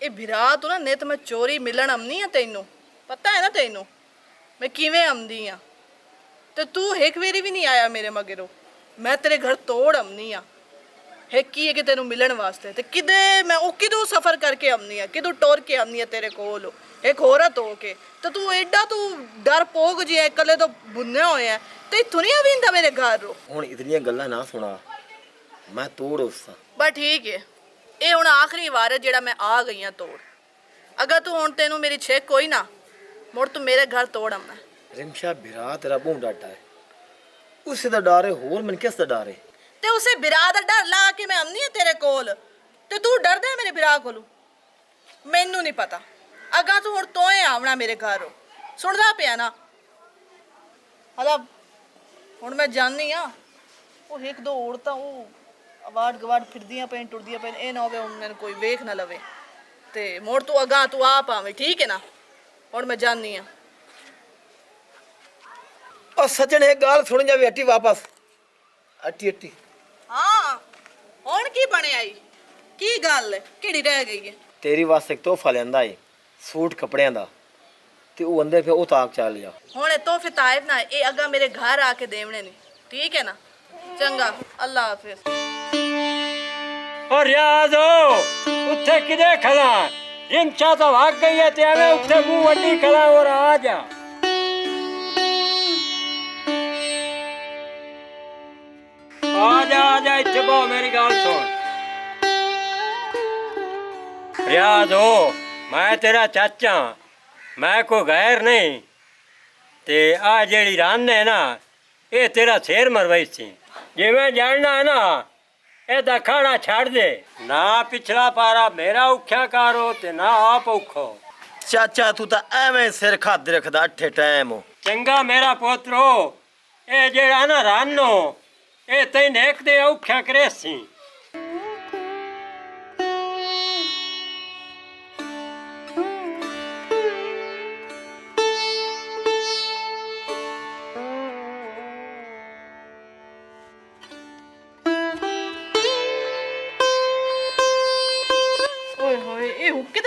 ਇਹ ਵਿਰਾਹ ਤੋਂ ਨਾ ਨਿਤ ਮੈਂ ਚੋਰੀ ਮਿਲਣ ਆਉਂਦੀ ਆ। ਤੈਨੂੰ ਪਤਾ ਹੈ ਨਾ ਤੈਨੂੰ ਮੈਂ ਕਿਵੇਂ ਆਉਂਦੀ ਆ। ਤੇ ਤੂੰ ਇੱਕ ਵਾਰੀ ਵੀ ਨਹੀਂ ਆਇਆ ਮੇਰੇ ਮਗਰੋਂ। ਮੈਂ ਤੇਰੇ ਘਰ ਤੋੜ ਆਉਂਦੀ ਆ। ਹੈ ਕੀ ਹੈ ਕਿ ਤੈਨੂੰ ਮਿਲਣ ਵਾਸਤੇ। ਤੇ ਕਿਦੇ ਮੈਂ ਉਹ ਕਿਦੋਂ ਸਫ਼ਰ ਕਰਕੇ ਆਉਂਦੀ ਆ, ਕਿਦੋਂ ਟੋਰ ਕੇ ਆਉਂਦੀ ਆ ਤੇਰੇ ਕੋਲ ਇੱਕ ਔਰਤ ਹੋ ਕੇ। ਤੇ ਤੂੰ ਐਡਾ ਤੂੰ ਡਰ ਪੋਗ ਜਿਹਾ ਇਕੱਲੇ ਤੋਂ ਬੁੰਨਿਆ ਹੋਇਆ ਤੇ ਇੱਥੋਂ ਨਹੀਂ ਆਵੀਂਦਾ ਮੇਰੇ ਘਰ। ਹੁਣ ਇਤਨੀਆਂ ਗੱਲਾਂ ਨਾ ਸੁਣਾ, ਮੈਂ ਤੋੜ ਉਸਾ। ਬਸ ਠੀਕ ਹੈ, ਇਹ ਹੁਣ ਆਖਰੀ ਵਾਰ ਹੈ ਜਿਹੜਾ ਮੈਂ ਆ ਗਈ ਆ ਤੋੜ। ਅਗਰ ਤੂੰ ਹੁਣ ਤੈਨੂੰ ਮੇਰੀ ਛੇਕ ਕੋਈ ਨਾ ਮੁੜ ਤੂੰ ਮੇਰੇ ਘਰ ਤੋੜ ਆਉਣਾ। ਰਿਮਸ਼ਾ ਬਿਰਾ ਤੇਰਾ ਬਹੁਤ ਡਾਟਾ ਹੈ, ਉਸੇ ਦਾ ਡਰ ਹੈ, ਹੋਰ ਮੈਨੂੰ ਕਿਸ ਦਾ ਡਰ ਹੈ? ਤੇ ਉਸੇ ਬਿਰਾ ਦਾ ਡਰ ਲਾ ਕੇ ਮੈਂ ਆਉਂਦੀ ਆ ਤੇਰੇ ਕੋਲ ਤੇ ਤੂੰ ਡਰਦਾ ਹੈ ਮੇਰੇ ਬਿਰਾ ਕੋਲੋਂ। ਮੈਨੂੰ ਨਹੀਂ ਪਤਾ, ਅਗਾ ਤੂੰ ਹੁਣ ਤੋਏ ਆਵਣਾ ਮੇਰੇ ਘਰ। ਸੁਣਦਾ ਪਿਆ ਨਾ? ਹਲਾ ਹੁਣ ਮੈਂ ਜਾਣੀ ਆ। ਉਹ ਇੱਕ ਦੋ ਔਰਤਾਂ ਉਹ ਅਵਾਰਡ ਗਵਾਰਡ ਫਿਰਦੀਆਂ ਪੈਣ ਟੁਰਦੀਆਂ ਪੈਣ, ਇਹ ਨਾ ਹੋਵੇ ਹੁਣ ਮੈਨੂੰ ਕੋਈ ਵੇਖ ਨਾ ਲਵੇ। ਤੇ ਮੋੜ ਤੂੰ ਅਗਾ ਤੂੰ ਆਪ ਆਵੇਂ, ਠੀਕ ਹੈ ਨਾ? ਹੁਣ ਮੈਂ ਜਾਣੀ ਆ। ਉਹ ਸੱਜਣ ਇੱਕ ਗੱਲ ਸੁਣ ਜਾਵੇ, ਹੱਟੀ ਵਾਪਸ ਹੱਟੀ ਹੱਟੀ। ਹਾਂ ਹੁਣ ਕੀ ਬਣਿਆ ਈ? ਕੀ ਗੱਲ ਕਿਹੜੀ ਰਹਿ ਗਈ ਹੈ? ਤੇਰੀ ਵਾਸਤੇ ਇੱਕ ਤੋਹਫਾ ਲਿਆਂਦਾ ਏ, ਸੂਟ ਕੱਪੜਿਆਂ ਦਾ, ਤੇ ਉਹ ਅੰਦਰ ਫਿਰ ਉਹ ਤਾਕ ਚੱਲ ਜਾ। ਹੁਣ ਇਹ ਤੋਹਫੇ ਤਾਇਬ ਨਾ ਇਹ ਅਗਾ ਮੇਰੇ ਘਰ ਆ ਕੇ ਦੇਵਣੇ ਨੇ, ਠੀਕ ਹੈ ਨਾ? ਚੰਗਾ, ਅੱਲਾ ਹਾਫਿਜ਼। और रियाज उत्थे किदे खड़ा? रिमशा तो भाग गई है ते एवें उत्थे मुंह वड्डी खड़ा और आ जा। आ जा इत्थे बहु, मेरी गल सुन। रियाज मैं तेरा चाचा, मैं कोई गैर नहीं। ते आ जेड़ी रन है ना, ये तेरा शेर मरवाई सी। जिवें जानना है ना, ਇਹਦਾ ਖਾਣਾ ਛੱਡ ਦੇ। ਨਾ ਪਿਛਲਾ ਪਾਰਾ ਮੇਰਾ ਔਖਿਆ ਕਾਰੋ ਤੇ ਨਾ ਆਪ ਔਖੋ। ਚਾਚਾ ਤੂੰ ਤਾਂ ਐਵੇਂ ਸਿਰ ਖਾਦ ਰੱਖਦਾ ਅੱਠੇ ਟਾਈਮ। ਚੰਗਾ ਮੇਰਾ ਪੋਤਰੋ, ਇਹ ਜਿਹੜਾ ਨਾ ਰਾਨੋ ਇਹ ਤੈਨੂੰ ਇੱਕ ਦੇ ਔਖਿਆ ਕਰੇ ਸੀ।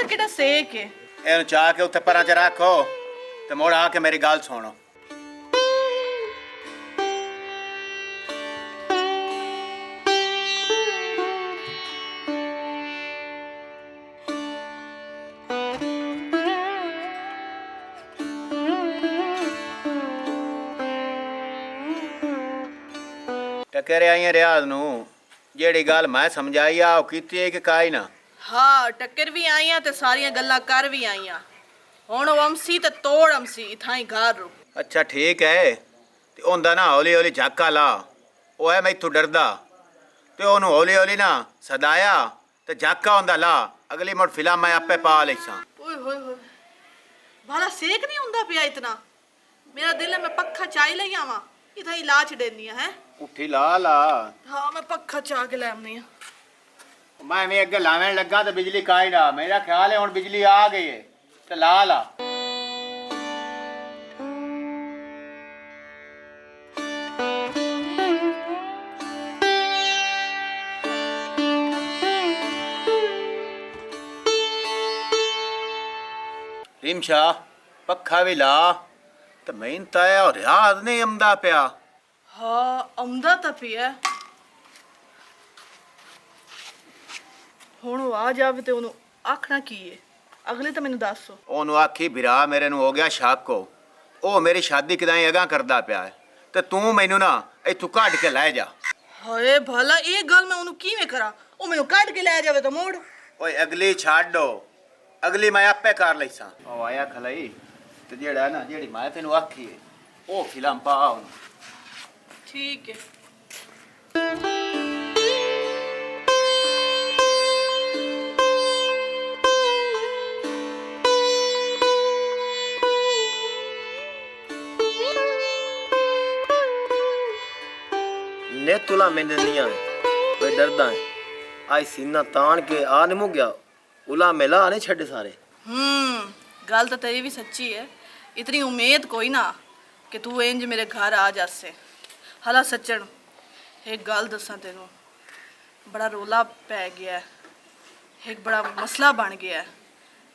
ਕਿਹੜਾ ਸੇਕ ਹੈ? ਇਹਨੂੰ ਚਾਹ ਕੇ ਉੱਥੇ ਪਰਾਂ 'ਚ ਰੱਖੋ ਤੇ ਮੁੜ ਆ ਕੇ ਮੇਰੀ ਗੱਲ ਸੁਣੋ। ਟੱਕਰੇ ਆਈਆਂ ਰਿਆਜ਼ ਨੂੰ, ਜਿਹੜੀ ਗੱਲ ਮੈਂ ਸਮਝਾਈ ਆ ਉਹ ਕੀਤੀ ਹੈ ਕਿ ਕਾਈ ਨਾ? ਹਾਂ ਟੱਕਰ ਵੀ ਆਈਆਂ ਤੇ ਸਾਰੀਆਂ ਗੱਲਾਂ ਕਰ ਵੀ ਆਈਆਂ। ਹੁਣ ਉਹ ਅਮਸੀ ਤੇ ਤੋੜ ਅਮਸੀ ਥਾਈ ਘਰ ਰੂ। ਅੱਛਾ ਠੀਕ ਹੈ, ਤੇ ਉਹਦਾ ਨਾ ਹੌਲੀ ਹੌਲੀ ਝਾਕਾ ਲਾ। ਉਹ ਹੈ ਮੈਥੋਂ ਡਰਦਾ, ਤੇ ਉਹਨੂੰ ਹੌਲੀ ਹੌਲੀ ਨਾ ਸਦਾਇਆ ਤੇ ਝਾਕਾ ਹੁੰਦਾ ਲਾ। ਅਗਲੀ ਮੁੜ ਫਿਲਮ ਮੈਂ ਆਪੇ ਪਾ ਲਈਸਾਂ। ਓਏ ਹੋਏ ਹੋਏ, ਭਾਲਾ ਸੇਕ ਨਹੀਂ ਹੁੰਦਾ ਪਿਆ ਇਤਨਾ? ਮੇਰਾ ਦਿਲ ਹੈ ਮੈਂ ਪੱਖਾ ਚਾਹ ਲਈ ਆਵਾਂ, ਇਥਾਈ ਲਾ ਛੱਡਨੀ ਹੈ। ਉੱਠੀ ਲਾ ਲਾ। ਹਾਂ ਮੈਂ ਪੱਖਾ ਚਾਹ ਕੇ ਲੈ ਆਉਣੀ ਆ। ਮੈਂ ਵੀ ਅੱਗੇ ਲਾਵੇਂ ਲੱਗਾ ਤੇ ਬਿਜਲੀ ਕਾਈ ਨਾ। ਮੇਰਾ ਖਿਆਲ ਹੈ ਹੁਣ ਬਿਜਲੀ ਆ ਗਈ ਹੈ ਤੇ ਲਾ ਲਾ। ਰਿਮਸ਼ਾ ਪੱਖਾ ਵੀ ਲਾ ਤੇ ਮੈਨੂੰ ਤਾਂ ਇਹ ਰਿਆਜ਼ ਨਹੀਂ ਆਉਂਦਾ ਪਿਆ। ਹਾਂ ਆਉਂਦਾ ਤਾਂ ਪਿਆ। ਹੁਣ ਉਹ ਆ ਜਾਵੇ ਤੇ ਉਹਨੂੰ ਆਖਣਾ ਕੀ ਹੈ? ਅਗਲੇ ਤਾਂ ਮੈਨੂੰ ਦੱਸ। ਉਹਨੂੰ ਆਖੀ ਵੀਰਾ ਮੇਰੇ ਨੂੰ ਹੋ ਗਿਆ ਸ਼ੱਕ, ਉਹ ਮੇਰੀ ਸ਼ਾਦੀ ਕਿਦਾਂ ਅਗਾਂ ਕਰਦਾ ਪਿਆ ਹੈ ਤੇ ਤੂੰ ਮੈਨੂੰ ਨਾ ਇੱਥੋਂ ਕੱਢ ਕੇ ਲੈ ਜਾ। ਹਾਏ ਭਲਾ ਇਹ ਗੱਲ ਮੈਂ ਉਹਨੂੰ ਕਿਵੇਂ ਕਰਾਂ? ਉਹ ਮੈਨੂੰ ਕੱਢ ਕੇ ਲੈ ਜਾਵੇ ਤਾਂ ਮੋੜ। ਓਏ ਅਗਲੀ ਛੱਡੋ, ਅਗਲੀ ਮੈਂ ਆਪੇ ਕਰ ਲਈਸਾਂ। ਉਹ ਆਇਆ ਖਲਾਈ ਤੇ ਜਿਹੜਾ ਨਾ ਜਿਹੜੀ ਮੈਂ ਤੈਨੂੰ ਆਖੀ ਹੈ ਉਹ ਫਿਲਮ ਪਾ ਉਹਨੂੰ। ਠੀਕ ਹੈ। ਨੇ ਤੁਲਾ ਮੈਨੂੰ ਨਹੀਂ ਆਵੇ ਬਈ ਡਰਦਾ ਹੈ। ਆਈ ਸੀਨਾ ਤਾਣ ਕੇ ਆ ਨਿਮੂ ਗਿਆ, ਉਲਾ ਮੇਲਾ ਨਹੀਂ ਛੱਡੇ ਸਾਰੇ। ਗੱਲ ਤਾਂ ਤੇਰੀ ਵੀ ਸੱਚੀ ਹੈ। ਇਤਨੀ ਉਮੀਦ ਕੋਈ ਨਾ ਕਿ ਤੂੰ ਇੰਜ ਮੇਰੇ ਘਰ ਆ ਜਾਸੇ। ਹਲਾ ਸੱਚਣ ਇੱਕ ਗੱਲ ਦੱਸਾਂ ਤੈਨੂੰ, ਬੜਾ ਰੋਲਾ ਪੈ ਗਿਆ, ਇੱਕ ਬੜਾ ਮਸਲਾ ਬਣ ਗਿਆ।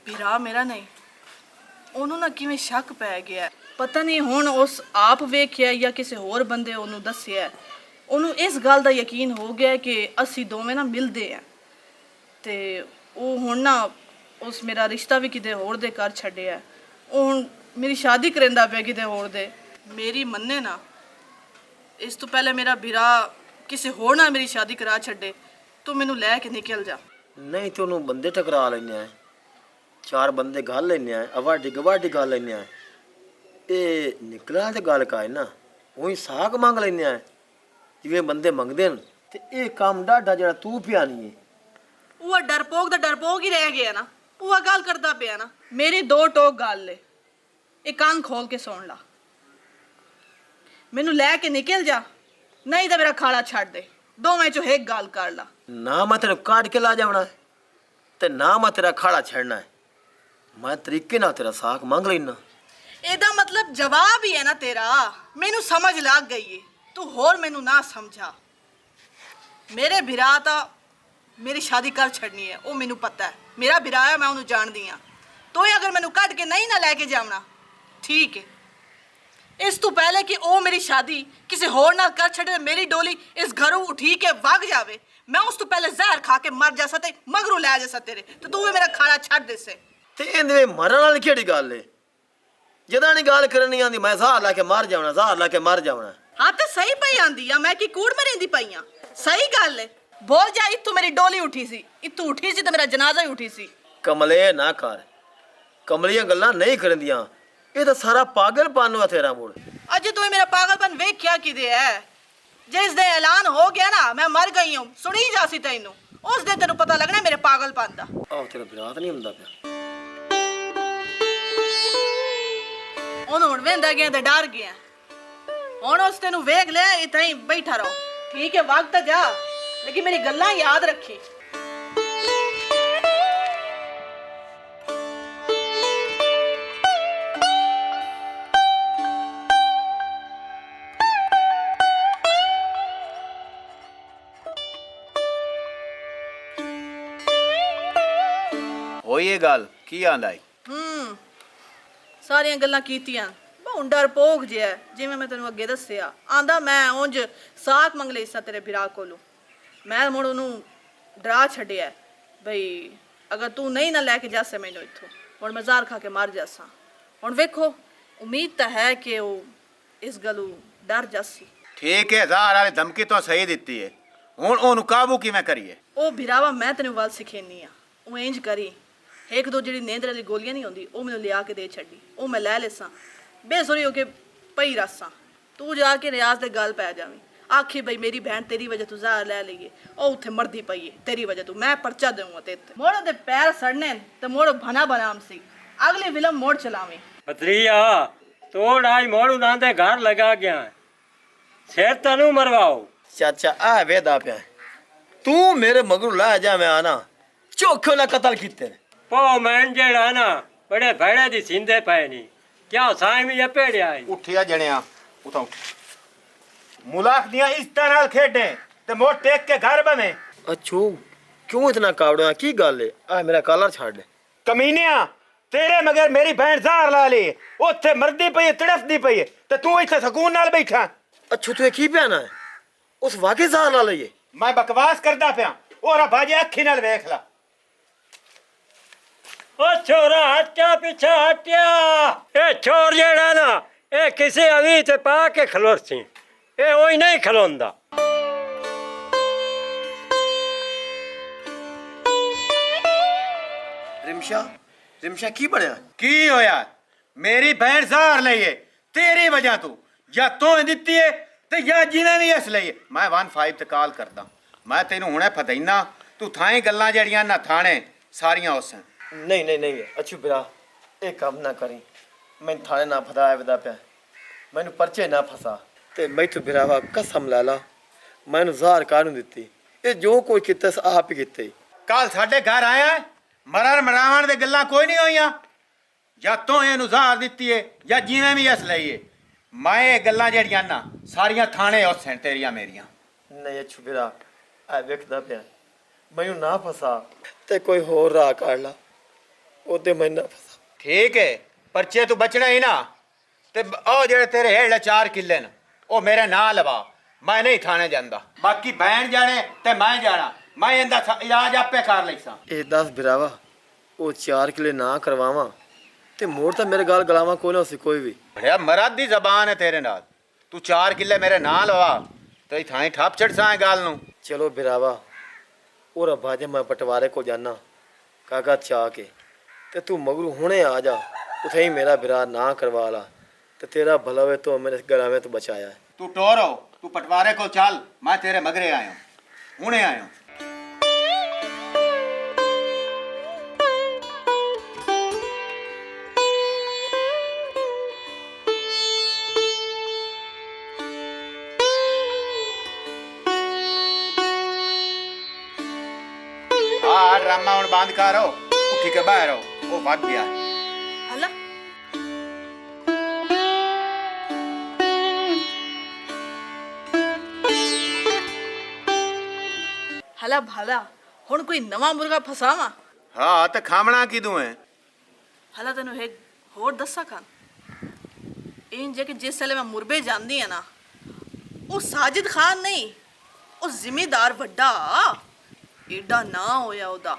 ਵੀਰਾ ਮੇਰਾ ਨਹੀਂ, ਉਹਨੂੰ ਨਾ ਕਿਵੇਂ ਸ਼ੱਕ ਪੈ ਗਿਆ ਹੈ। ਪਤਾ ਨਹੀਂ ਹੁਣ ਉਸ ਆਪ ਵੇਖਿਆ ਜਾਂ ਕਿਸੇ ਹੋਰ ਬੰਦੇ ਉਹਨੂੰ ਦੱਸਿਆ ਹੈ। ਉਹਨੂੰ ਇਸ ਗੱਲ ਦਾ ਯਕੀਨ ਹੋ ਗਿਆ ਕਿ ਅਸੀਂ ਦੋਵੇਂ ਨਾ ਮਿਲਦੇ ਆ, ਤੇ ਉਹ ਹੁਣ ਨਾ ਉਸ ਮੇਰਾ ਰਿਸ਼ਤਾ ਵੀ ਕਿਤੇ ਹੋਰ ਦੇ ਕਰ ਛੱਡਿਆ ਹੈ। ਉਹ ਹੁਣ ਮੇਰੀ ਸ਼ਾਦੀ ਕਰੇਂਦਾ ਪਿਆ ਕਿਤੇ ਹੋਰ ਦੇ। ਮੇਰੀ ਮੰਨੇ ਨਾ, ਇਸ ਤੋਂ ਪਹਿਲੇ ਮੇਰਾ ਵੀਰਾ ਕਿਸੇ ਹੋਰ ਨਾਲ ਮੇਰੀ ਸ਼ਾਦੀ ਕਰਾ ਛੱਡੇ, ਤੂੰ ਮੈਨੂੰ ਲੈ ਕੇ ਨਿਕਲ ਜਾ। ਨਹੀਂ ਤੇ ਉਹਨੂੰ ਬੰਦੇ ਟਕਰਾ ਲੈਣੇ ਆ, ਚਾਰ ਬੰਦੇ ਗੱਲ ਲੈਣੇ ਆ, ਅਵਾਡੀ ਗਵਾਡੀ ਗੱਲ ਲੈਣੇ ਆ। ਇਹ ਨਿਕਲਾਂ ਤੇ ਗੱਲ ਕਾਇ ਨਾ ਉਹੀ ਸਾਗ ਮੰਗ ਲੈਣੇ ਆ ਜਿਵੇਂ ਬੰਦੇ ਮੰਗਦੇ ਨੇ। ਤੇ ਇਹ ਕੰਮ ਡਾਢਾ ਜਿਹੜਾ ਤੂੰ ਪਿਆ ਨਹੀਂ ਹੈ। ਉਹ ਡਰਪੋਕ ਦਾ ਡਰਪੋਕ ਹੀ ਰਹਿ ਗਿਆ ਨਾ, ਉਹ ਗੱਲ ਕਰਦਾ ਪਿਆ ਨਾ। ਮੇਰੀ ਦੋ ਟੋਕ ਗੱਲ ਏ, ਇਹ ਕੰਨ ਖੋਲ ਕੇ ਸੁਣ ਲਾ। ਮੈਨੂੰ ਲੈ ਕੇ ਨਿਕਲ ਜਾ, ਨਹੀਂ ਤਾਂ ਮੇਰਾ ਖਾਲਾ ਛੱਡ ਦੇ। ਦੋਵੇਂ ਚੋਂ ਇੱਕ ਗੱਲ ਕਰ ਲਾ। ਨਾ ਮੈਂ ਤੈਨੂੰ ਕਾਟ ਕੇ ਲਾ ਜਾਵਣਾ ਤੇ ਨਾ ਮੈਂ ਤੇਰਾ ਖਾੜਾ ਛੱਡਣਾ ਹੈ। ਮੈਂ ਤਰੀਕੇ ਨਾਲ ਤੇਰਾ ਸਾਕ ਮੰਗ ਲੈਣਾ। ਇਹਦਾ ਮਤਲਬ ਜਵਾਬ ਹੀ ਹੈ ਨਾ ਤੇਰਾ। ਮੈਨੂੰ ਸਮਝ ਲੱਗ ਗਈ ਏ, ਤੂੰ ਹੋਰ ਮੈਨੂੰ ਨਾ ਸਮਝਾ। ਮੇਰੇ ਵੀਰਾ ਤਾਂ ਮੇਰੀ ਸ਼ਾਦੀ ਕਰ ਛੱਡਣੀ ਹੈ, ਉਹ ਮੈਨੂੰ ਪਤਾ ਹੈ। ਮੇਰਾ ਵੀਰਾ ਹੈ, ਮੈਂ ਉਹਨੂੰ ਜਾਣਦੀ ਹਾਂ। ਤੂੰ ਅਗਰ ਮੈਨੂੰ ਕੱਢ ਕੇ ਨਹੀਂ ਨਾ ਲੈ ਕੇ ਜਾਵਣਾ, ਠੀਕ ਹੈ। ਇਸ ਤੋਂ ਪਹਿਲੇ ਕਿ ਉਹ ਮੇਰੀ ਸ਼ਾਦੀ ਕਿਸੇ ਹੋਰ ਨਾਲ ਕਰ ਛੱਡੇ, ਮੇਰੀ ਡੋਲੀ ਇਸ ਘਰੋਂ ਉਠੀ ਕੇ ਵਗ ਜਾਵੇ, ਮੈਂ ਉਸ ਤੋਂ ਪਹਿਲੇ ਜ਼ਹਿਰ ਖਾ ਕੇ ਮਰ ਜਾਸਾ ਤੇ ਮਗਰੋਂ ਲੈ ਜਾਸਾ ਤੇਰੇ, ਤੇ ਤੂੰ ਵੀ ਮੇਰਾ ਖਾਣਾ ਛੱਡ ਦੇਸੇ। ਤੇ ਇਹਦੇ ਮਰਨ ਵਾਲੀ ਕਿਹੜੀ ਗੱਲ ਏ? ਜਦਾਂ ਨਹੀਂ ਗੱਲ ਕਰਨੀ ਆਂਦੀ ਮੈਂ ਜ਼ਹਿਰ ਲਾ ਕੇ ਮਰ ਜਾਵਣਾ, ਜ਼ਹਿਰ ਲਾ ਕੇ ਮਰ ਜਾਵਣਾ। ਹਾਂ ਤੇ ਸਹੀ ਪਈ ਆਂਦੀ ਆ, ਮੈਂ ਕੀ ਕੂੜ ਮਰਿੰਦੀ ਪਈ ਆ। ਸਹੀ ਗੱਲ ਏ। ਬੋਲ ਜਾ, ਇੱਥੋਂ ਮੇਰੀ ਡੋਲੀ ਉਠੀ ਸੀ, ਇੱਥੋਂ ਉਠੀ ਸੀ ਤੇ ਮੇਰਾ ਜਨਾਜ਼ਾ ਹੀ ਉਠੀ ਸੀ। ਕਮਲੇ ਨਾ ਕਰ, ਕਮਲੀਆਂ ਗੱਲਾਂ ਨਹੀਂ ਕਰਦੀਆਂ। ਇਹ ਤਾਂ ਸਾਰਾ ਪਾਗਲਪਨ ਵਾ ਤੇਰਾ ਮੂੜ। ਅੱਜ ਤੂੰ ਮੇਰਾ ਪਾਗਲਪਨ ਵੇਖਿਆ ਕਿਦੇ ਹੈ? ਜਿਸ ਦੇ ਐਲਾਨ ਹੋ ਗਿਆ ਨਾ ਮੈਂ ਮਰ ਗਈ ਹਾਂ, ਸੁਣੀ ਜਾਸੀ ਤੈਨੂੰ, ਉਸ ਦਿਨ ਤੈਨੂੰ ਪਤਾ ਲੱਗਣਾ ਮੇਰੇ ਪਾਗਲਪਨ ਦਾ। ਆਹ ਤੇਰਾ ਵਿਰਾਤ ਨਹੀਂ ਹੁੰਦਾ ਪਿਆ। ਉਹਨੂੰ ਹੁਣ ਵੇਂਦਾ ਗਿਆ ਤੇ ਡਰ ਗਿਆ। ਹੁਣ ਉਸ ਤੈਨੂੰ ਵੇਖ ਲਿਆ, ਇੱਥੇ ਹੀ ਬੈਠਾ ਰਹੋ। ਠੀਕ ਹੈ, ਵਕਤ ਜਾ, ਲੇਕਿਨ ਮੇਰੀ ਗੱਲਾਂ ਯਾਦ ਰੱਖੀ। ਹੋਈ ਇਹ ਗੱਲ ਕੀ ਆਂਦਾ ਈ? ਸਾਰੀਆਂ ਗੱਲਾਂ ਕੀਤੀਆਂ। ਬਹੁਤ ਡਰਪੋਕ ਜਿਹਾ, ਜਿਵੇਂ ਮੈਂ ਤੈਨੂੰ ਅੱਗੇ ਦੱਸਿਆ। ਆਂਦਾ ਮੈਂ ਉਂਝ ਸਾਕ ਮੰਗ ਲਈ ਸਾਂ ਤੇਰੇ ਵੀਰਾ ਕੋਲੋਂ। ਮੈਂ ਮੁੜ ਉਹਨੂੰ ਡਰਾ ਛੱਡਿਆ ਬਈ ਅਗਰ ਤੂੰ ਨਹੀਂ ਨਾ ਲੈ ਕੇ ਜਾਸੇ ਮੈਨੂੰ ਇੱਥੋਂ, ਹੁਣ ਮੈਂ ਜ਼ਹਿਰ ਖਾ ਕੇ ਮਰ ਜਾਸਾਂ। ਹੁਣ ਵੇਖੋ, ਉਮੀਦ ਤਾਂ ਹੈ ਕਿ ਉਹ ਇਸ ਗੱਲੋਂ ਡਰ ਜਾਸੀ। ਠੀਕ ਹੈ, ਜ਼ਹਿਰ ਵਾਲੀ ਧਮਕੀ ਤਾਂ ਸਹੀ ਦਿੱਤੀ ਹੈ। ਹੁਣ ਉਹਨੂੰ ਕਾਬੂ ਕਿਵੇਂ ਕਰੀਏ? ਉਹ ਵੀਰਾਵਾ ਮੈਂ ਤੈਨੂੰ ਵੱਲ ਸਿਖੇਨੀ ਆ। ਉਹ ਇੰਜ ਕਰੀ, ਇੱਕ ਦੋ ਜਿਹੜੀ ਨੀਂਦਰ ਵਾਲੀ ਗੋਲੀਆਂ ਨਹੀਂ ਹੁੰਦੀ, ਉਹ ਮੈਨੂੰ ਲਿਆ ਕੇ ਦੇ ਛੱਡੀ। ਉਹ ਮੈਂ ਲੈ ਲੈਸਾਂ, ਬੇਸੁਰੀ ਹੋ ਕੇ ਪਈ ਰਸਾਂ। ਤੂੰ ਜਾ ਕੇ ਰਿਆਜ਼ ਦੇ ਗੱਲ ਪੈ ਜਾਵੀਂ, ਆਖੀ ਬਈ ਮੇਰੀ ਭੈਣ ਤੇਰੀ ਵਜ੍ਹਾ ਤੂੰ ਜ਼ਹਿਰ ਲੈ ਲਈਏ, ਉਹ ਉੱਥੇ ਮਰਦੀ ਪਈ ਏ ਤੇਰੀ ਵਜ੍ਹਾ ਤੂੰ। ਮੈਂ ਪਰਚਾ ਦੇਵਾਂ ਤੇ ਮੋੜ ਦੇ ਪੈਰ ਸੜਨੇ ਤੇ ਮੋੜ ਭਨਾ ਬਨਾਮ ਸੀ। ਅਗਲੀ ਫਿਲਮ ਮੋੜ ਚਲਾਵੀਂ। भत्रीजा तोड़ आज मोड़ू नांदे घर लगा गया है, सिर तनु मरवाओ। चाचा आ वेदा पिया तू मेरे मगरू ला जा मैं आना चोखो ना कतल कीते पो मैन जेड़ा ना बड़े भैड़े दी सिंधे पे नहीं क्या साई में पेड़िया है। ਉੱਠਿਆ ਜਣਿਆ ਉਠਾਓ ਮੁਲਾਕ ਦੀਆਂ ਇਸਤਾਂ ਨਾਲ ਖੇਡੇ ਤੇ ਮੋੜ ਟੇਕ ਕੇ ਘਰ ਬਣੇ। अच्छो क्यों इतना कावड़ा की गल है आ मेरा कॉलर छाड़ दे। ਕਮੀਨਿਆ ਤੇਰੇ ਮਗਰ ਮੇਰੀ ਭੈਣ ਜ਼ਾਰ ਲਾ ਲਈ, ਉੱਥੇ ਮਰਦੀ ਪਈ ਹੈ, ਤੜਫਦੀ ਪਈ ਹੈ ਤੇ ਤੂੰ ਇੱਥੇ ਸਕੂਨ ਨਾਲ ਬੈਠਾ। अच्छो तू की पहना है उस वाकई जार ला लइए। ਮੈਂ ਬਕਵਾਸ ਕਰਦਾ ਪਿਆ, ਉਹਰਾ ਬਾਜੇ ਅੱਖੀ ਨਾਲ ਵੇਖ ਲਾ। ओ छोरा हट्या पीछे हट्या, ए छोर जेड़ा ना ए किसी अवी ते पा के खलोर सी, ए ओही नहीं खलोंदा। रिमशा रिमशा की बनया ਕੀ ਹੋਇਆ? ਮੇਰੀ ਭੈਣ ਜ਼ਾਰ ਲਈਏ ਤੇਰੀ ਵਜ੍ਹਾ ਤੋਂ, ਜਾਂ ਤੂੰ ਦਿੱਤੀ ਹੈ ਤੇ ਜਾਂ ਜਿਵੇਂ ਵੀ ਇਸ ਲਈਏ। ਮੈਂ 15 ਤੇ ਕਾਲ ਕਰਦਾ, ਮੈਂ ਤੈਨੂੰ ਹੁਣੇ ਫਤੈਨਾ। ਤੂੰ ਥਾਂ ਗੱਲਾਂ ਜਿਹੜੀਆਂ ਨਾ ਥਾਣੇ ਸਾਰੀਆਂ ਉਸ नहीं नहीं नहीं अच्छू बिरा एक काम ना करी मैं थाने ना फसाया विदा पे मैनू परचे ना फसा ते मैथू बिरावा कसम ला ला मैनू जार कानू दित्ती ये जो कोई किते आप ही किते। ਕੱਲ ਸਾਡੇ ਘਰ ਆਇਆ ਮਰਨ ਮਰਾਵਣ ਦੇ ਗੱਲਾਂ ਕੋਈ ਨਹੀਂ ਹੋਈਆਂ, ਜਾਂ ਤੂੰ ਇਹਨੂੰ ਜ਼ਾਰ ਦਿੱਤੀ ਹੈ ਜਾਂ ਜਿਵੇਂ ਵੀ ਇਸ ਲਈਏ। ਮੈਂ ਇਹ ਗੱਲਾਂ ਜਿਹੜੀਆਂ ਨਾ ਸਾਰੀਆਂ ਥਾਣੇ ਉਸ ਤੇਰੀਆਂ ਮੇਰੀਆਂ। नहीं अच्छू बिरा आ वेखदा पे मैनू ना फसा ते कोई होर राह काढ़ ला ਉਹਦੇ ਮੈਂ ਨਾ ਫਸਾ। ठीक है परचे तू बचना ही ना ते ओ जेड़े तेरे हेड़े 4 किले न ओ मेरे ना लवा मैं नहीं थाने जांदा बाकी बहन जाने ते मैं जाना मैं इंदा इलाज आपे कर लैसा ਇਹ ਦੱਸ ਬਿਰਾਵਾ ਉਹ 4 ਕਿਲੇ ਨਾ ਕਰਵਾਵਾਂ ਤੇ ਮੋੜ ਤਾਂ ਮੇਰੇ ਗਾਲ ਗਲਾਵਾਂ ਕੋਈ ਨਾ ਸੀ ਕੋਈ ਵੀ। बड़िया मराद दी जबान है तेरे नाल तू 4 किले मेरे ना लवा ते थाने ठप चढ़ सा गाल नू ਚਲੋ ਬਿਰਾਵਾ ਉਹ ਰੱਬਾ ਜੇ ਮੈਂ ਪਟਵਾਰੇ ਕੋ ਜਾਣਾ ਕਾਗਾ ਚਾ ਕੇ ਤੇ ਤੂੰ ਮਗਰੂ ਹੁਣੇ ਆ ਜਾ ਉਥੇ ਹੀ ਮੇਰਾ ਬਿਰਾ ਨਾ ਕਰਵਾ ਲਾ ਤੇ ਤੇਰਾ ਭਲਾ ਹੋਵੇ ਤੂੰ ਮੇਰੇ ਗਲਾਵੇਂ ਤੋਂ ਬਚਾਇਆ ਹੈ। तू टोरो तू पटवारे को चल मैं तेरे मगरे आयो हुणे आयो ड्रामा हुण बंद करो उठी के बाहर आओ वो भाग गया हला हला भला हुण कोई नवा मुर्गा फसावा हाँ तो खामना किदू है हला तेन एक होर दसा खान इन जे कि जिस वेले मैं मुरबे जांदी है ना वो साजिद खान नहीं वो जिम्मेदार वड्डा एडा ना होया ओदा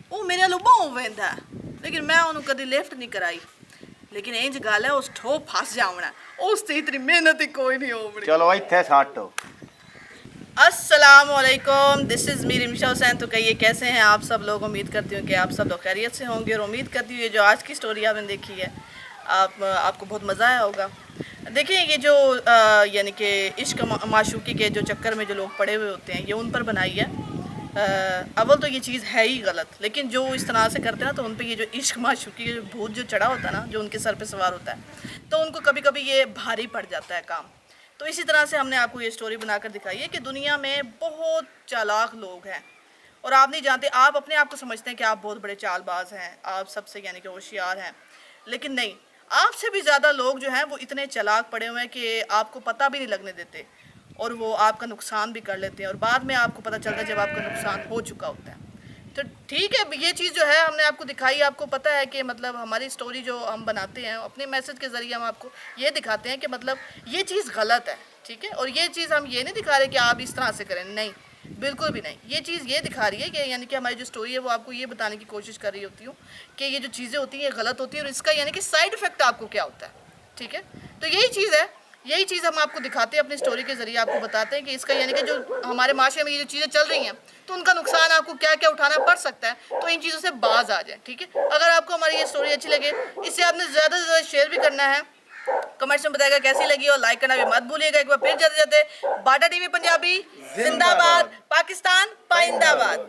वो मेरे लो बहु वेंदा लेकिन मैं उन्होंने कभी लिफ्ट नहीं कराई लेकिन इंज गल है उस ठो फस जावना उस ते इतनी मेहनत ही कोई नहीं होवनी। चलो इत्थे साटो अस्सलाम वालेकुम दिस इज़ मीर रिमशा हुसैन। तो कहिए कैसे हैं आप सब लोग। उम्मीद करती हूँ कि आप सब लोग खैरियत से होंगे और उम्मीद करती हूँ ये जो आज की स्टोरी आपने देखी है आपको बहुत मज़ा आया होगा। देखिए ये जो यानी कि इश्क माशूकी के जो चक्कर में जो लोग पड़े हुए होते हैं ये उन पर बनाई है। अव्वल तो ये चीज़ है ही गलत लेकिन जो इस तरह से करते हैं ना तो उन पे ये जो इश्क माशूकी जो भूत जो चढ़ा होता है ना जो उनके सर पे सवार होता है तो उनको कभी कभी ये भारी पड़ जाता है काम। तो इसी तरह से हमने आपको ये स्टोरी बनाकर दिखाई है कि दुनिया में बहुत चालाक लोग हैं और आप नहीं जानते आप अपने आप को समझते हैं कि आप बहुत बड़े चालबाज हैं आप सबसे यानी कि होशियार हैं लेकिन नहीं आपसे भी ज़्यादा लोग जो हैं वो इतने चालाक पड़े हुए हैं कि आपको पता भी नहीं लगने देते और वो आपका नुकसान भी कर लेते हैं और बाद में आपको पता चलता है जब आपका नुकसान हो चुका होता है। तो ठीक है ये चीज़ जो है हमने आपको दिखाई आपको पता है कि मतलब हमारी स्टोरी जो हम बनाते हैं अपने मैसेज के ज़रिए हम आपको ये दिखाते हैं कि मतलब ये चीज़ गलत है ठीक है। और ये चीज़ हम ये नहीं दिखा रहे कि आप इस तरह से करें नहीं बिल्कुल भी नहीं। ये चीज़ ये दिखा रही है कि यानी कि हमारी जो स्टोरी है वो आपको ये बताने की कोशिश कर रही होती हूँ कि ये जो चीज़ें होती हैं ये गलत होती हैं और इसका यानी कि साइड इफ़ेक्ट आपको क्या होता है ठीक है। तो यही चीज़ है यही चीज़ हम आपको दिखाते हैं अपनी स्टोरी के ज़रिए आपको बताते हैं कि इसका यानी कि जो हमारे माशरे में ये जो चीज़ें चल रही हैं तो उनका नुकसान आपको क्या क्या उठाना पड़ सकता है तो इन चीज़ों से बाज आ जाए ठीक है। अगर आपको हमारी ये स्टोरी अच्छी लगे इसे आपने ज़्यादा से ज़्यादा शेयर भी करना है कमेंट्स में बताएगा कैसी लगी और लाइक करना भी मत भूलिएगा। एक बार फिर जाते जाते बाटा टीवी पंजाबी जिंदाबाद पाकिस्तान पाइंदाबाद।